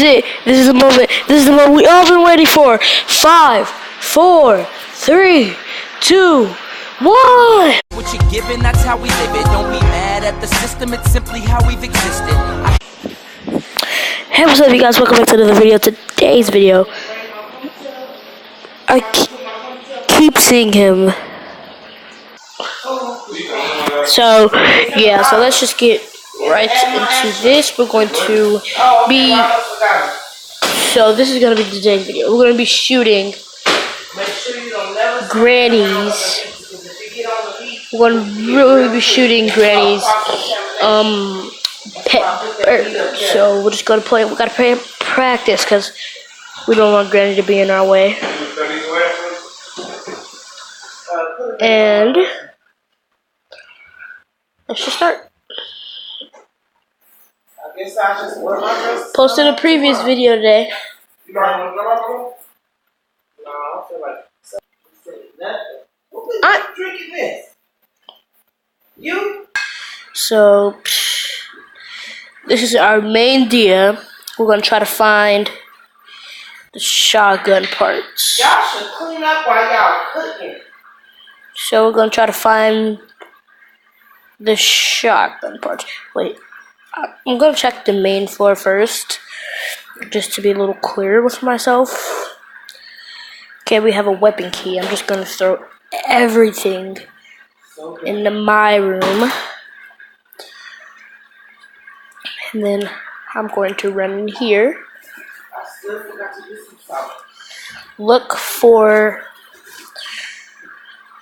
it. This is the moment. This is the moment we all been waiting for. 5, 4, 3, 2, 1. What you're giving, that's how we live it. Don't be mad at the system, it's simply how we've existed. Hey, what's up, you guys? Welcome back to another video. Today's video, I keep seeing him. So, yeah, so let's just get right into this. We're going to be, so this is going to be today's video. We're going to be shooting grannies. We're going to really be shooting grannies, pet bird. So we're just going to play, we got to practice because we don't want Granny to be in our way. And let's just start. Posted a previous video today. I'm drinking this. You? So this is our main idea. We're gonna try to find the shotgun parts. Y'all should clean up while y'all cooking. So we're gonna try to find the shotgun parts. Wait, I'm gonna check the main floor first, just to be a little clearer with myself. Okay, we have a weapon key. I'm just gonna throw everything into my room, and then I'm going to run in here. I still forgot to do some salt. Look for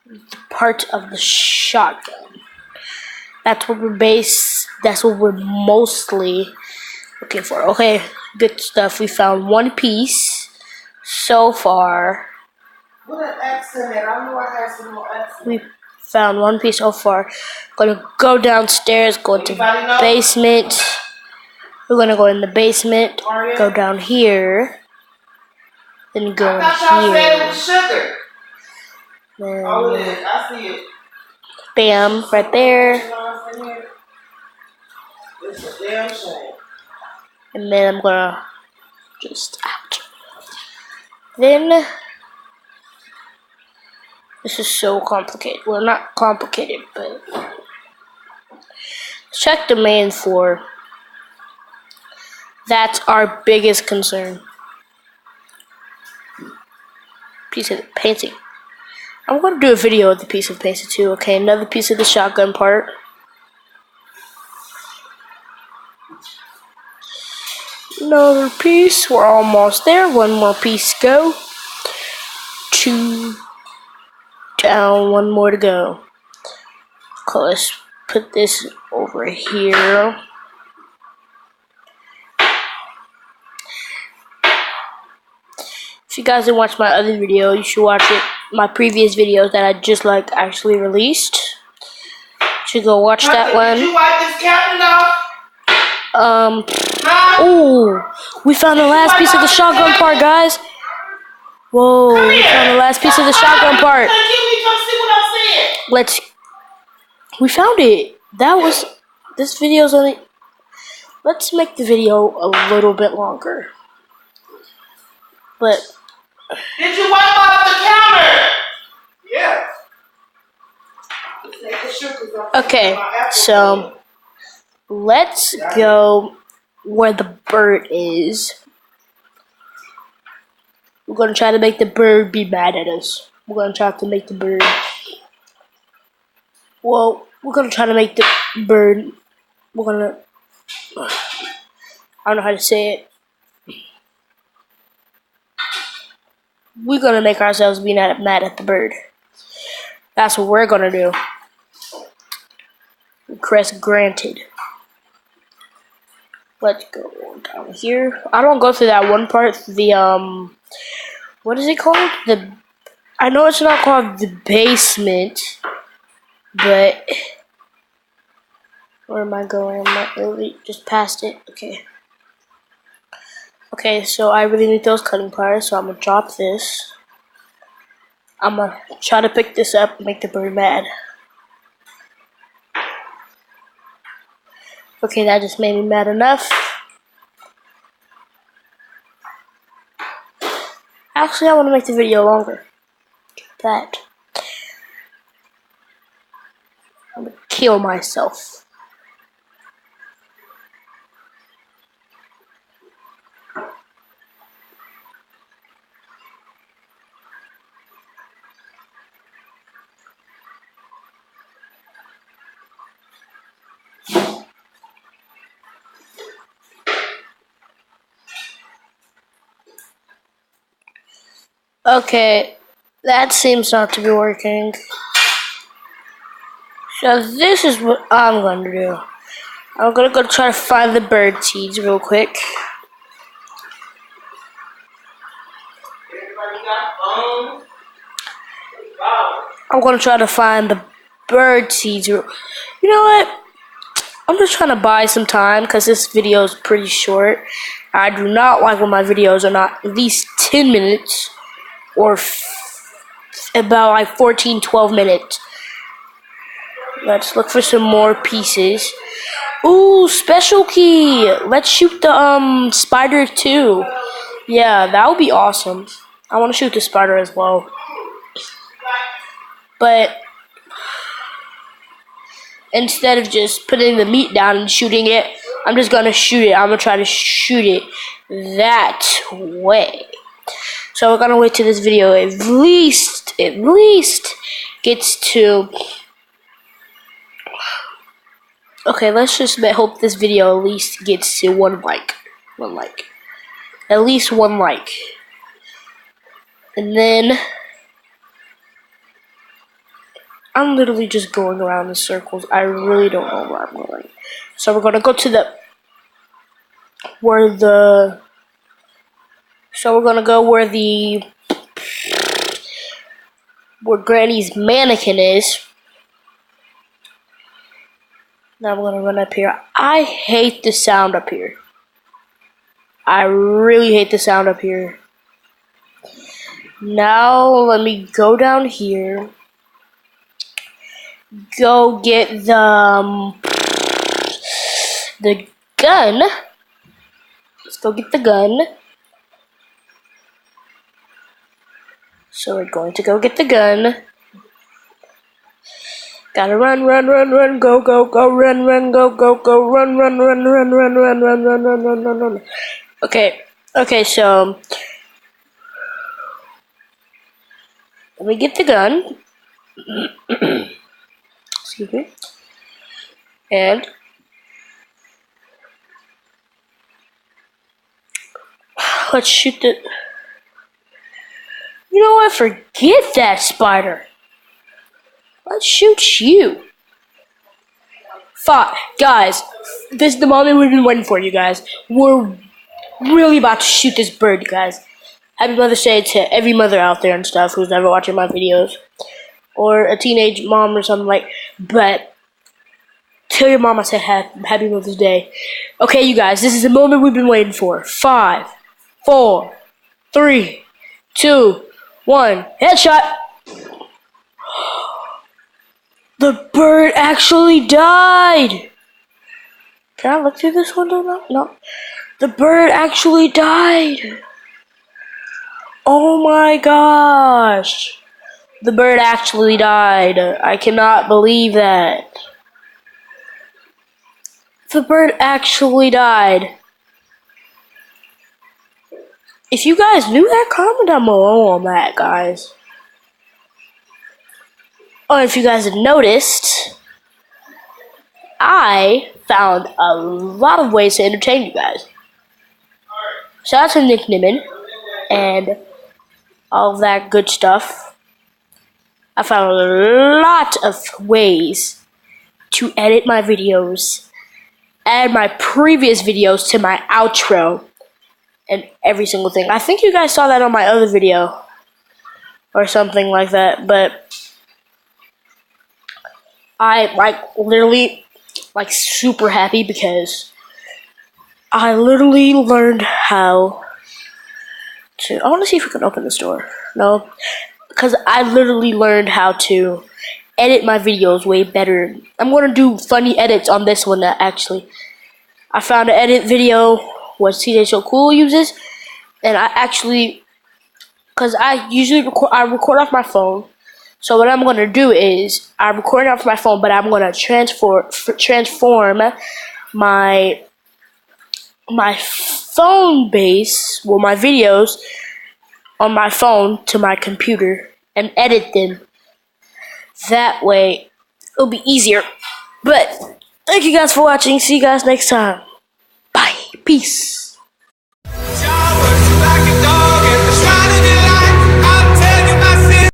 the part of the shotgun. That's what we're mostly looking for. Okay, good stuff. We found one piece so far. What an accent! I knew I had some more accent. We found one piece so far. Gonna go downstairs, go into the basement. We're gonna go in the basement, go down here, then go in I thought y'all said it here. was sugar. Then, Oh, it is. I see it. bam, right there. It's a damn shame. And then I'm gonna just out. Then this is so complicated. Well, not complicated, but check the main floor. That's our biggest concern. Piece of the painting. I'm gonna do a video of the piece of painting too. Okay, another piece of the shotgun part. Another piece. We're almost there. One more piece to go. 2 down. One more to go. Okay, let's put this over here. If you guys didn't watch my other video, you should watch it. My previous videos that I just actually released. You should go watch that one. Did you wipe this cabinet off? Ooh, we found the last piece of the shotgun part, guys. Whoa, we found the last piece of the shotgun part. We found it. This video's only, let's make the video a little bit longer. But Did you wipe off the counter? Yeah. okay, so let's go where the bird is. We're gonna try to make the bird be mad at us. We're gonna try to make the bird. Well, we're gonna try to make the bird. I don't know how to say it. We're gonna make ourselves be mad at the bird. That's what we're gonna do. Request granted. Let's go down here. I don't go through that one part. The what is it called? I know it's not called the basement, but where am I going? I'm not really just past it. Okay. Okay, so I really need those cutting pliers, so I'm gonna drop this. I'm gonna try to pick this up and make the bird mad. Okay, that just made me mad enough. Actually, I want to make the video longer. That. I'm gonna kill myself. Okay, that seems not to be working. So this is what I'm going to do. I'm going to go try to find the bird seeds real quick. Everybody got phones? Wow. I'm going to try to find the bird seeds. You know what? I'm just trying to buy some time because this video is pretty short. I do not like when my videos are not at least 10 minutes or about like 14-12 minutes. Let's look for some more pieces. Ooh, special key. Let's shoot the spider too. Yeah, that would be awesome. I want to shoot the spider as well. But instead of just putting the meat down and shooting it, I'm just gonna shoot it. I'm gonna try to shoot it that way. So we're gonna wait till this video at least gets to. Okay, let's just hope this video at least gets to 1 like. 1 like. At least 1 like. And then I'm literally just going around in circles. I really don't know where I'm going. So we're gonna go to where Granny's mannequin is. Now I'm gonna run up here. I hate the sound up here. I really hate the sound up here. Now let me go down here. Go get the gun. Let's go get the gun. So we're going to go get the gun. Gotta run, go, run, go, run. Okay, so let me get the gun. Excuse me. And let's shoot the. You know what? Forget that spider. Let's shoot you. Guys, this is the moment we've been waiting for, you guys. We're really about to shoot this bird, you guys. Happy Mother's Day to every mother out there and stuff who's ever watching my videos. Or a teenage mom or something like. But tell your mom I said Happy Mother's Day. Okay, you guys, this is the moment we've been waiting for. 5, 4, 3, 2, 1. Headshot. The bird actually died. Can I look through this window now? No. The bird actually died. Oh my gosh. The bird actually died. I cannot believe that. The bird actually died. If you guys knew that, comment down below on that, guys. Oh, if you guys have noticed, I found a lot of ways to entertain you guys. Shout out to Nick Nimmin and all that good stuff. I found a lot of ways to edit my videos, add my previous videos to my outro, and every single thing. I think you guys saw that on my other video or something like that, but I literally super happy because I literally learned how to. I want to see if we can open this door. No, because I literally learned how to edit my videos way better. I'm gonna do funny edits on this one. Actually, I found an edit video what CJ So Cool uses, and I actually because I usually record off my phone. So what I'm gonna do is I'm recording off my phone, but I'm gonna transform my phone base, well, my videos on my phone to my computer and edit them. That way, it'll be easier. But thank you guys for watching. See you guys next time. Bye. Peace. Showers, back and